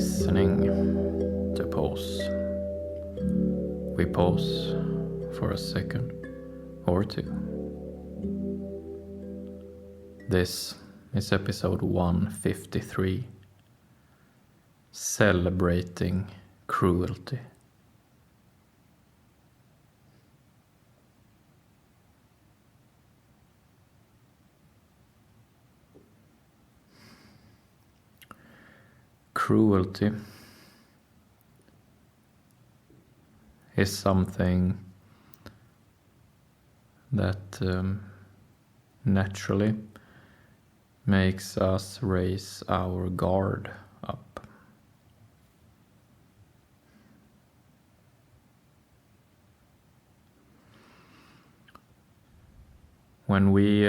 listening to pause. We pause for a second or two. This is episode 153, Celebrating Cruelty. Cruelty is something that naturally makes us raise our guard up. When we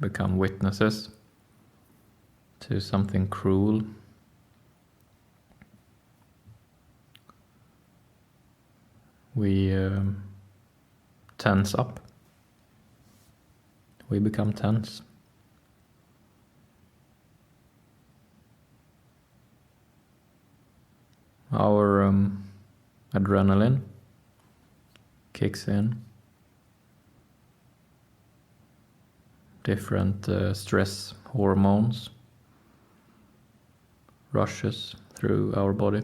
become witnesses to something cruel, we tense up. We become tense. Our adrenaline kicks in. Different stress hormones rushes through our body.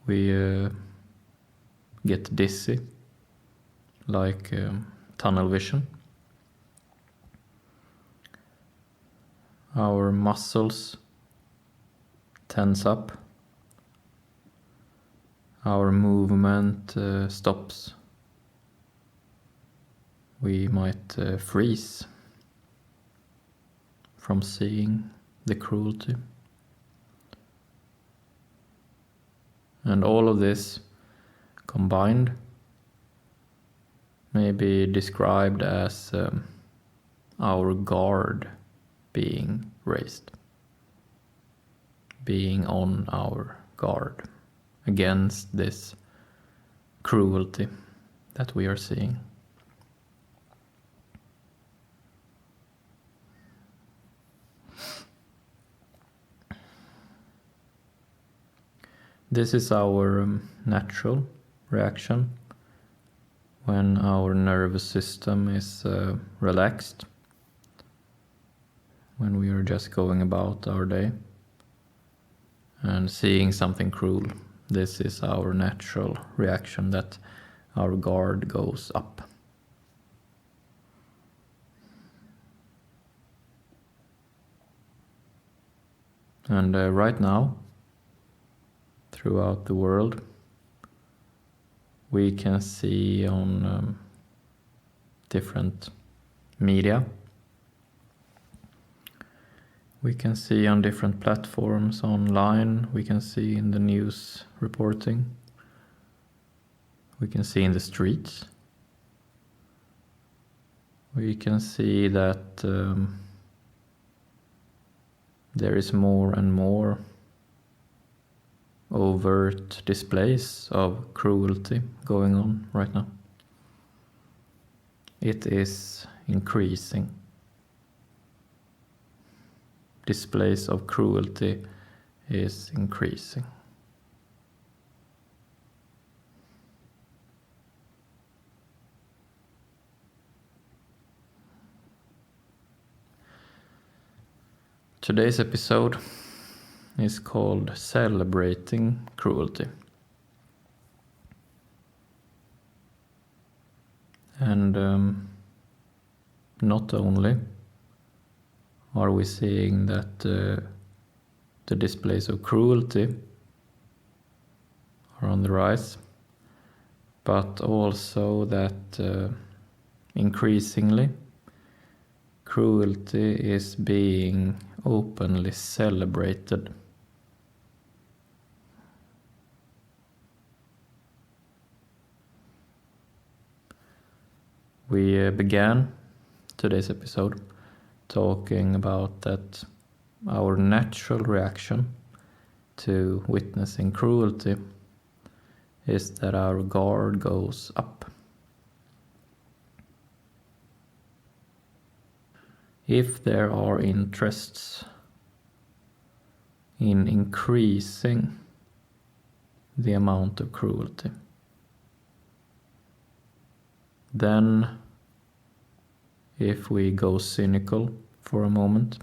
We get dizzy, like tunnel vision. Our muscles tense up. Our movement stops. We might freeze from seeing the cruelty. And all of this combined may be described as our guard being raised, being on our guard against this cruelty that we are seeing. This is our natural reaction when our nervous system is relaxed, when we are just going about our day and seeing something cruel. This is our natural reaction, that our guard goes up. And right now, throughout the world, we can see on different media, we can see on different platforms online, we can see in the news reporting, we can see in the streets, we can see that there is more and more overt displays of cruelty going on right now. It is increasing. Displays of cruelty is increasing. Today's episode is called Celebrating Cruelty. And not only are we seeing that the displays of cruelty are on the rise, but also that increasingly cruelty is being openly celebrated. We began today's episode talking about that our natural reaction to witnessing cruelty is that our guard goes up. If there are interests in increasing the amount of cruelty, then if we go cynical for a moment,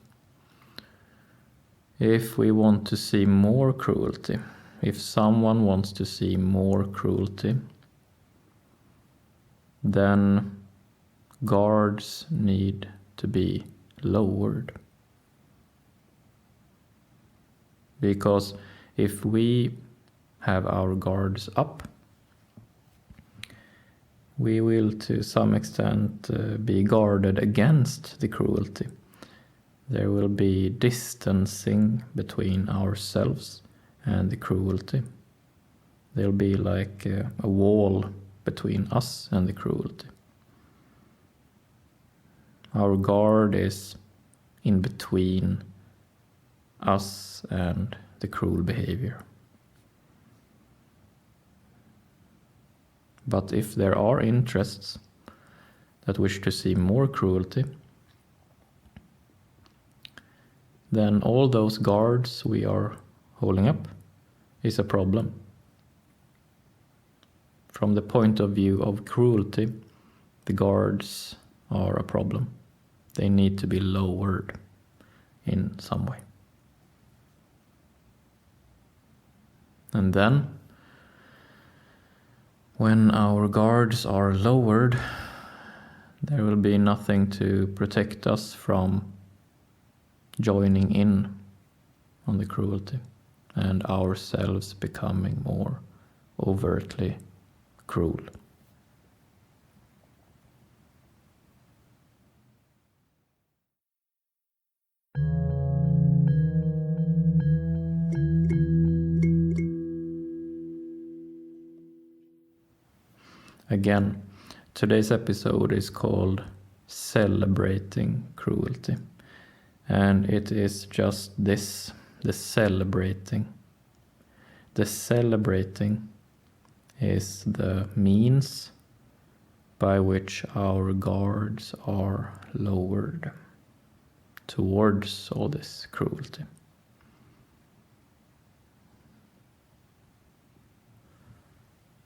if we want to see more cruelty, if someone wants to see more cruelty, then guards need to be lowered. Because if we have our guards up, we will to some extent be guarded against the cruelty. There will be distancing between ourselves and the cruelty. There'll be like a wall between us and the cruelty. Our guard is in between us and the cruel behavior. But if there are interests that wish to see more cruelty, then all those guards we are holding up is a problem. From the point of view of cruelty, the guards are a problem. They need to be lowered in some way. And then, when our guards are lowered, there will be nothing to protect us from joining in on the cruelty and ourselves becoming more overtly cruel. Again, today's episode is called Celebrating Cruelty. And it is just this, the celebrating. The celebrating is the means by which our guards are lowered towards all this cruelty.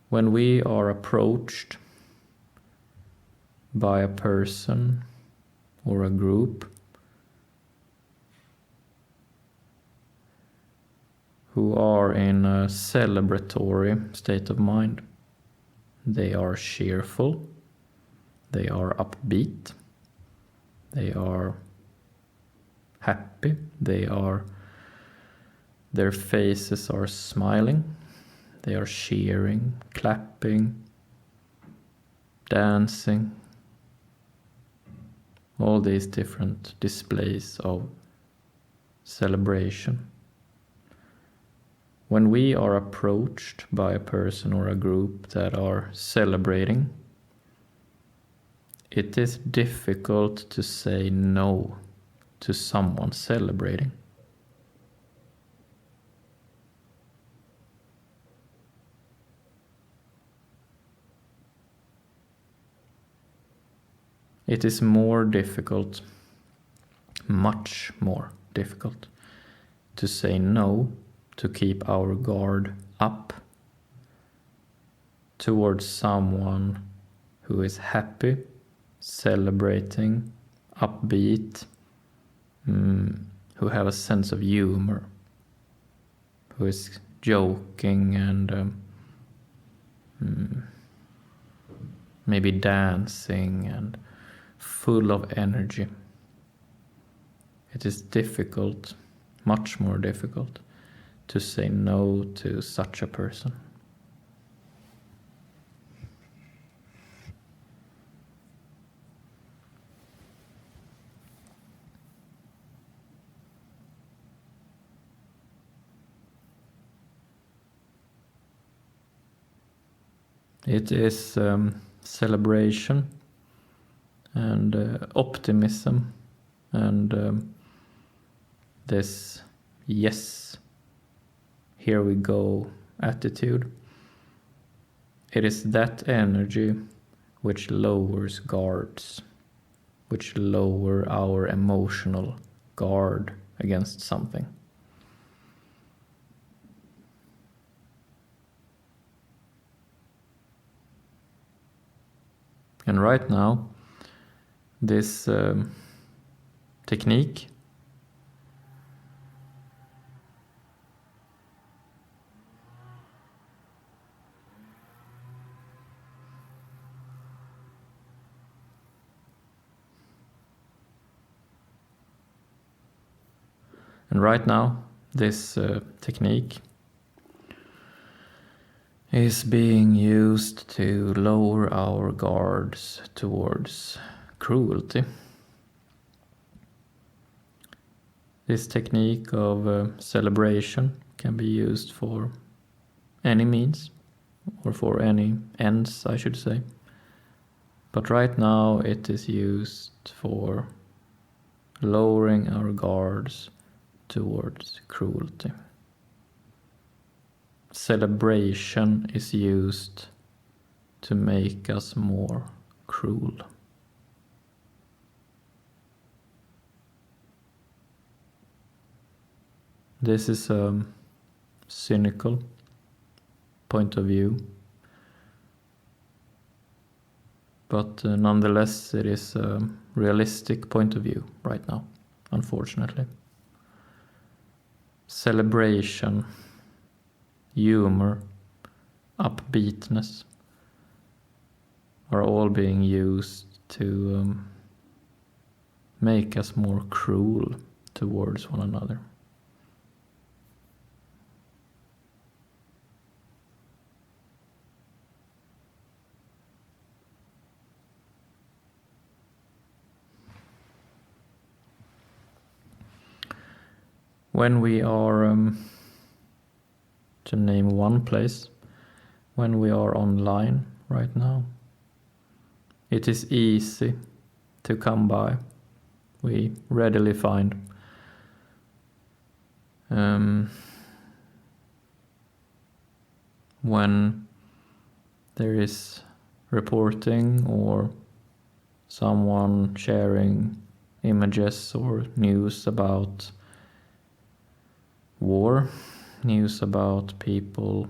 When we are approached by a person or a group who are in a celebratory state of mind, they are cheerful, they are upbeat, they are happy, their faces are smiling, they are cheering, clapping, dancing, all these different displays of celebration. When we are approached by a person or a group that are celebrating, it is difficult to say no to someone celebrating. It is more difficult, much more difficult, to say no, to keep our guard up towards someone who is happy, celebrating, upbeat, who have a sense of humor, who is joking and maybe dancing and full of energy. It is difficult, much more difficult, to say no to such a person. It is celebration and optimism and this yes, here we go attitude. It is that energy which lowers guards. which lower our emotional guard against something. And right now, this technique is being used to lower our guards towards cruelty. This technique of celebration can be used for any means, or for any ends, I should say. But right now it is used for lowering our guards towards cruelty. Celebration is used to make us more cruel. This is a cynical point of view, but nonetheless it is a realistic point of view right now, unfortunately. Celebration, humor, upbeatness are all being used to make us more cruel towards one another. When we are, to name one place, when we are online right now, it is easy to come by. We readily find when there is reporting or someone sharing images or news about war, news about people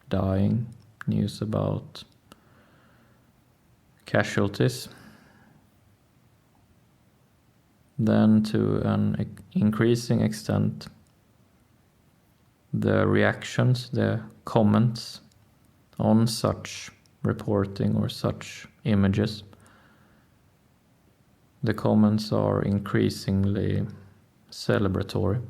dying, news about casualties, then to an increasing extent the reactions, the comments on such reporting or such images, the comments are increasingly celebratory.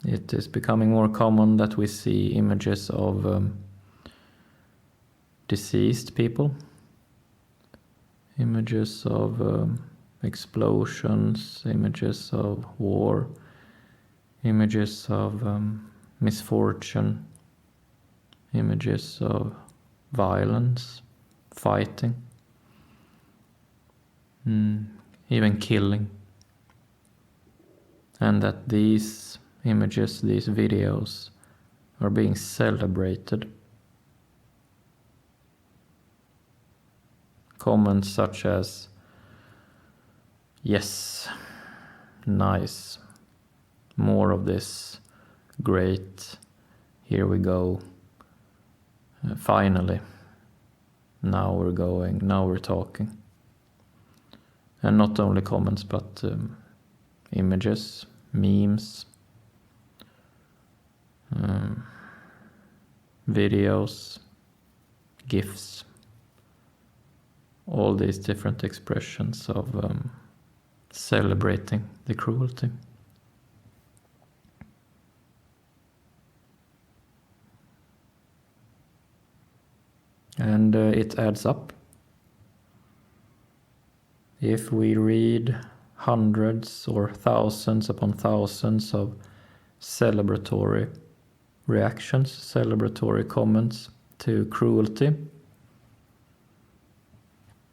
It is becoming more common that we see images of deceased people, images of explosions, images of war, images of misfortune, images of violence, fighting, even killing. And that these images, these videos are being celebrated. Comments such as, yes, nice, more of this, great, here we go, finally, now we're talking. And not only comments, but images, memes, videos, GIFs, all these different expressions of celebrating the cruelty. And it adds up. If we read hundreds or thousands upon thousands of celebratory reactions, celebratory comments to cruelty,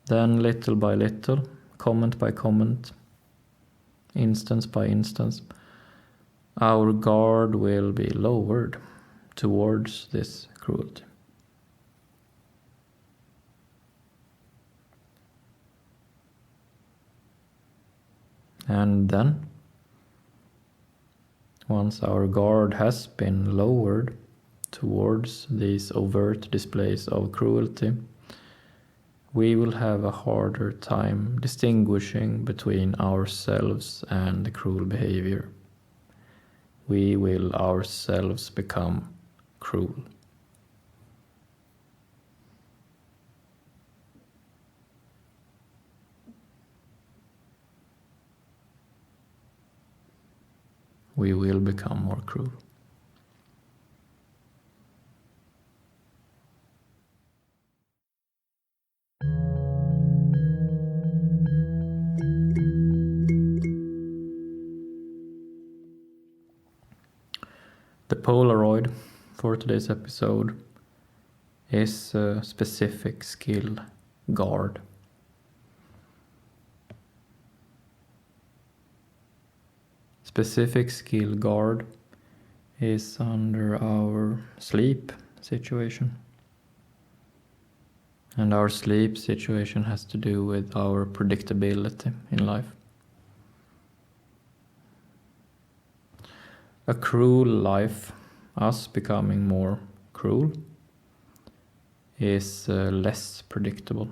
then little by little, comment by comment, instance by instance, our guard will be lowered towards this cruelty. And then, once our guard has been lowered towards these overt displays of cruelty, we will have a harder time distinguishing between ourselves and the cruel behavior. We will ourselves become cruel. We will become more cruel. The Polaroid for today's episode is a specific skill guard. Specific skill guard is under our sleep situation. And our sleep situation has to do with our predictability in life. A cruel life, us becoming more cruel, is less predictable.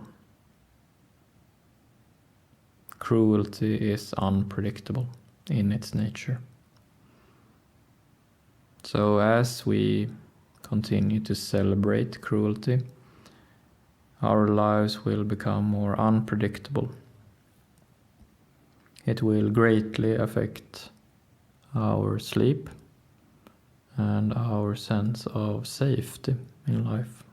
Cruelty is unpredictable in its nature. So as we continue to celebrate cruelty, our lives will become more unpredictable. It will greatly affect our sleep and our sense of safety in life.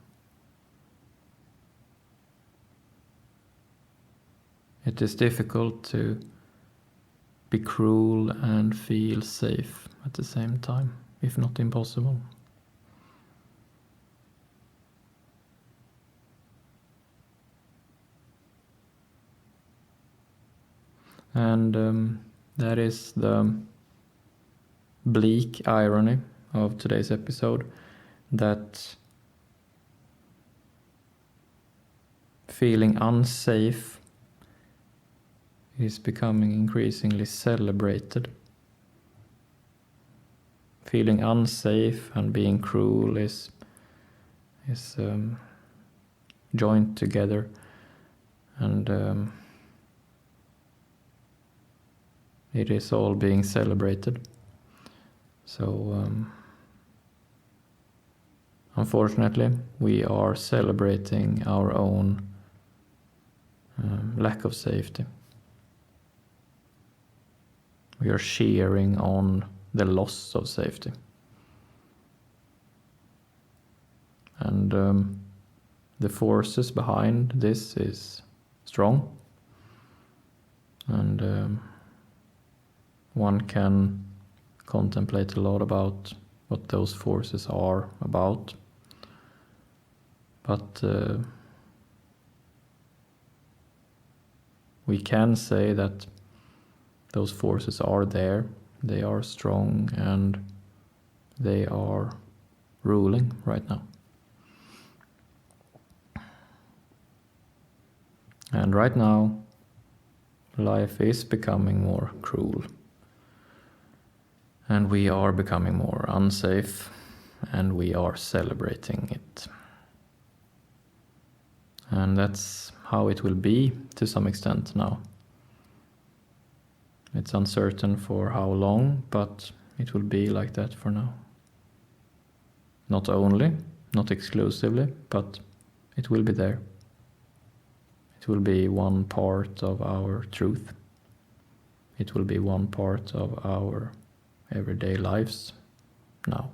It is difficult to be cruel and feel safe at the same time, if not impossible. And that is the bleak irony of today's episode, that feeling unsafe is becoming increasingly celebrated. Feeling unsafe and being cruel is joined together, and it is all being celebrated. So unfortunately, we are celebrating our own lack of safety. We are cheering on the loss of safety. And the forces behind this is strong. And one can contemplate a lot about what those forces are about. But we can say that those forces are there, they are strong, and they are ruling right now. And right now, life is becoming more cruel. And we are becoming more unsafe, and we are celebrating it. And that's how it will be to some extent now. It's uncertain for how long, but it will be like that for now. Not only, not exclusively, but it will be there. It will be one part of our truth. It will be one part of our everyday lives now.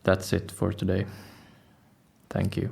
That's it for today. Thank you.